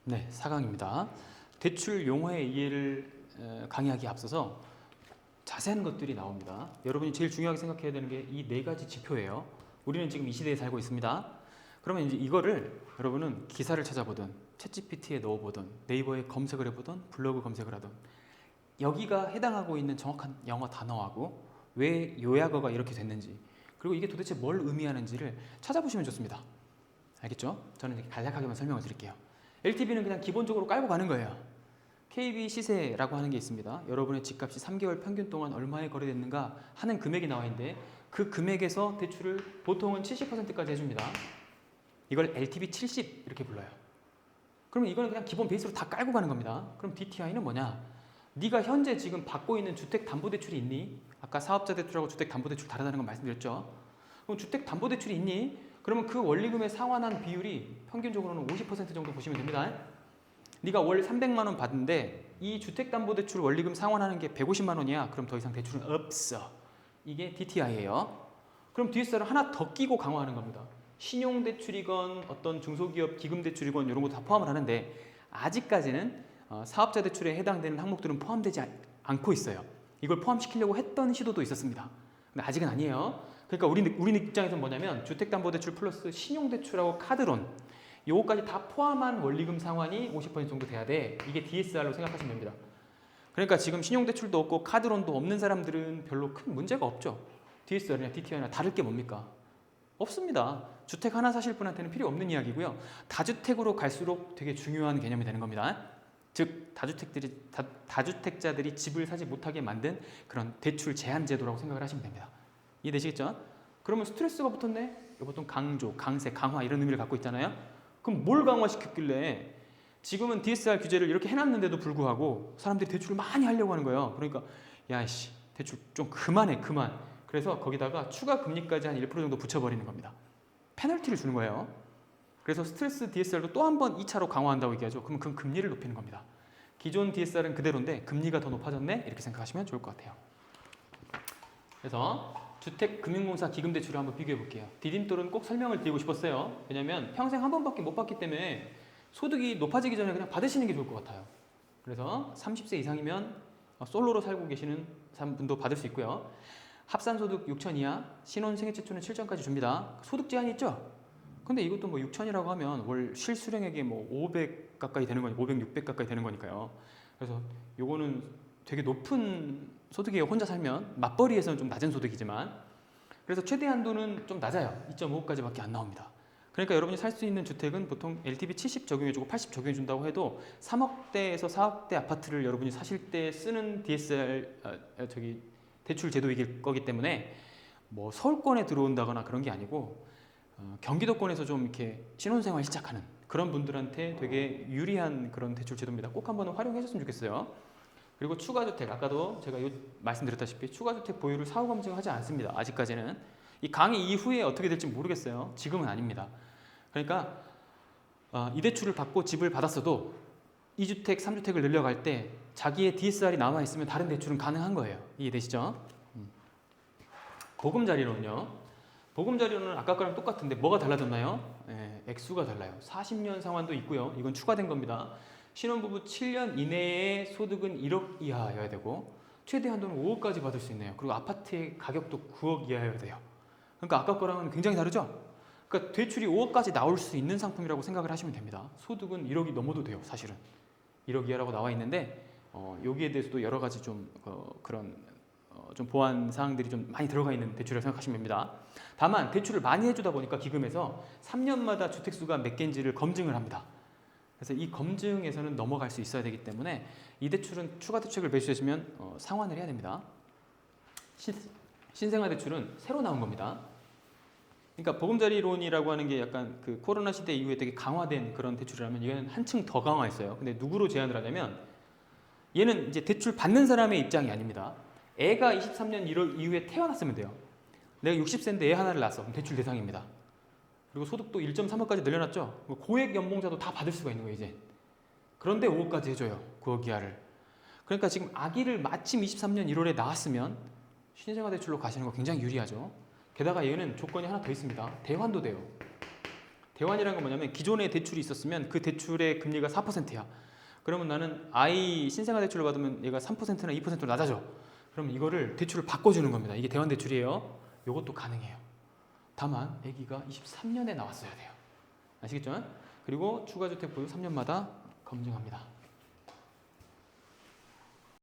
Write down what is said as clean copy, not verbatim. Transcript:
네, 4강입니다. 대출 용어의 이해를 강의하기에 앞서서 자세한 것들이 나옵니다. 여러분이 제일 중요하게 생각해야 되는 게 이 네 가지 지표예요. 우리는 지금 이 시대에 살고 있습니다. 그러면 이제 이거를 여러분은 기사를 찾아보든 챗GPT에 넣어보든 네이버에 검색을 해보든 블로그 검색을 하든 여기가 해당하고 있는 정확한 영어 단어하고 왜 요약어가 이렇게 됐는지 그리고 이게 도대체 뭘 의미하는지를 찾아보시면 좋습니다. 알겠죠? 저는 이렇게 간략하게만 설명을 드릴게요. LTV는 그냥 기본적으로 깔고 가는 거예요. KB 시세라고 하는 게 있습니다. 여러분의 집값이 3개월 평균 동안 얼마에 거래됐는가 하는 금액이 나와 있는데 그 금액에서 대출을 보통은 70%까지 해줍니다. 이걸 LTV 70 이렇게 불러요. 그러면 이거는 그냥 기본 베이스로 다 깔고 가는 겁니다. 그럼 DTI는 뭐냐? 네가 현재 지금 받고 있는 주택담보대출이 있니? 아까 사업자 대출하고 주택담보대출 다르다는 건 말씀드렸죠. 그럼 주택담보대출이 있니? 그러면 그 원리금에 상환한 비율이 평균적으로는 50% 정도 보시면 됩니다. 네가 월 300만 원 받는데 이 주택담보대출 원리금 상환하는 게 150만 원이야. 그럼 더 이상 대출은 없어. 이게 DTI예요. 그럼 DSR을 하나 더 끼고 강화하는 겁니다. 신용대출이건 어떤 중소기업 기금대출이건 이런 거 다 포함을 하는데 아직까지는 사업자 대출에 해당되는 항목들은 포함되지 않고 있어요. 이걸 포함시키려고 했던 시도도 있었습니다. 근데 아직은 아니에요. 그러니까 우리 입장에서는 뭐냐면 주택담보대출 플러스 신용대출하고 카드론 요거까지 다 포함한 원리금 상환이 50% 정도 돼야 돼. 이게 DSR로 생각하시면 됩니다. 그러니까 지금 신용대출도 없고 카드론도 없는 사람들은 별로 큰 문제가 없죠. DSR이나 DTI나 다를 게 뭡니까? 없습니다. 주택 하나 사실 분한테는 필요 없는 이야기고요. 다주택으로 갈수록 되게 중요한 개념이 되는 겁니다. 즉 다주택자들이 집을 사지 못하게 만든 그런 대출 제한 제도라고 생각을 하시면 됩니다. 이해되시겠죠? 그러면 스트레스가 붙었네? 보통 강조, 강세, 강화 이런 의미를 갖고 있잖아요. 그럼 뭘 강화시켰길래 지금은 DSR 규제를 이렇게 해놨는데도 불구하고 사람들이 대출을 많이 하려고 하는 거예요. 그러니까 야이씨 대출 좀 그만해 그만. 그래서 거기다가 추가 금리까지 한 1% 정도 붙여버리는 겁니다. 페널티를 주는 거예요. 그래서 스트레스 DSR도 또 한 번 2차로 강화한다고 얘기하죠. 그러면 그 금리를 높이는 겁니다. 기존 DSR은 그대로인데 금리가 더 높아졌네? 이렇게 생각하시면 좋을 것 같아요. 그래서 주택금융공사 기금대출을 한번 비교해 볼게요. 디딤돌은 꼭 설명을 드리고 싶었어요. 왜냐면 평생 한 번밖에 못 받기 때문에 소득이 높아지기 전에 그냥 받으시는 게 좋을 것 같아요. 그래서 30세 이상이면 솔로로 살고 계시는 분도 받을 수 있고요. 합산소득 6천 이하, 신혼 생애최초는 7천까지 줍니다. 소득 제한이 있죠? 근데 이것도 뭐 6천이라고 하면 월 실수령액이 뭐 500 가까이 되는 거니까 500, 600 가까이 되는 거니까요. 그래서 요거는 되게 높은 소득이에요. 혼자 살면 맞벌이에서는 좀 낮은 소득이지만 그래서 최대 한도는 좀 낮아요. 2.5억까지밖에 안 나옵니다. 그러니까 여러분이 살 수 있는 주택은 보통 LTV 70 적용해주고 80 적용해준다고 해도 3억대에서 4억대 아파트를 여러분이 사실 때 쓰는 DSR 대출 제도이길 거기 때문에 뭐 서울권에 들어온다거나 그런 게 아니고 경기도권에서 좀 이렇게 신혼생활 시작하는 그런 분들한테 되게 유리한 그런 대출 제도입니다. 꼭 한번 활용해 줬으면 좋겠어요. 그리고 추가주택, 아까도 제가 말씀드렸다시피 추가주택 보유를 사후 검증하지 않습니다. 아직까지는. 이 강의 이후에 어떻게 될지 모르겠어요. 지금은 아닙니다. 그러니까 이 대출을 받고 집을 받았어도 2주택, 3주택을 늘려갈 때 자기의 DSR이 남아있으면 다른 대출은 가능한 거예요. 이해되시죠? 보금자리론은요. 보금자리론은 아까 거랑 똑같은데 뭐가 달라졌나요? 액수가 달라요. 40년 상환도 있고요. 이건 추가된 겁니다. 신혼부부 7년 이내의 소득은 1억 이하여야 되고 최대 한도는 5억까지 받을 수 있네요. 그리고 아파트의 가격도 9억 이하여야 돼요. 그러니까 아까 거랑은 굉장히 다르죠? 그러니까 대출이 5억까지 나올 수 있는 상품이라고 생각을 하시면 됩니다. 소득은 1억이 넘어도 돼요. 사실은 1억 이하라고 나와 있는데 여기에 대해서도 여러 가지 좀 그런 좀 보완 사항들이 좀 많이 들어가 있는 대출이라고 생각하시면 됩니다. 다만 대출을 많이 해주다 보니까 기금에서 3년마다 주택수가 몇 개인지를 검증을 합니다. 그래서 이 검증에서는 넘어갈 수 있어야 되기 때문에 이 대출은 추가 대책을 배수해주면 상환을 해야 됩니다. 신생아 대출은 새로 나온 겁니다. 그러니까 보금자리론이라고 하는 게 약간 그 코로나 시대 이후에 되게 강화된 그런 대출이라면 이거는 한층 더 강화했어요. 근데 누구로 제한을 하냐면 얘는 이제 대출 받는 사람의 입장이 아닙니다. 애가 23년 1월 이후에 태어났으면 돼요. 내가 60세인데 애 하나를 낳았어. 그럼 대출 대상입니다. 그리고 소득도 1.3억까지 늘려놨죠. 고액 연봉자도 다 받을 수가 있는 거예요 이제. 그런데 5억까지 해줘요. 9억 이하를. 그러니까 지금 아기를 마침 23년 1월에 낳았으면 신생아 대출로 가시는 거 굉장히 유리하죠. 게다가 얘는 조건이 하나 더 있습니다. 대환도 돼요. 대환이라는 건 뭐냐면 기존에 대출이 있었으면 그 대출의 금리가 4%야. 그러면 나는 아이 신생아 대출을 받으면 얘가 3%나 2%로 낮아져. 그럼 이거를 대출을 바꿔주는 겁니다. 이게 대환 대출이에요. 이것도 가능해요. 다만 아기가 23년에 나왔어야 돼요. 아시겠죠? 그리고 추가주택 보유 3년마다 검증합니다.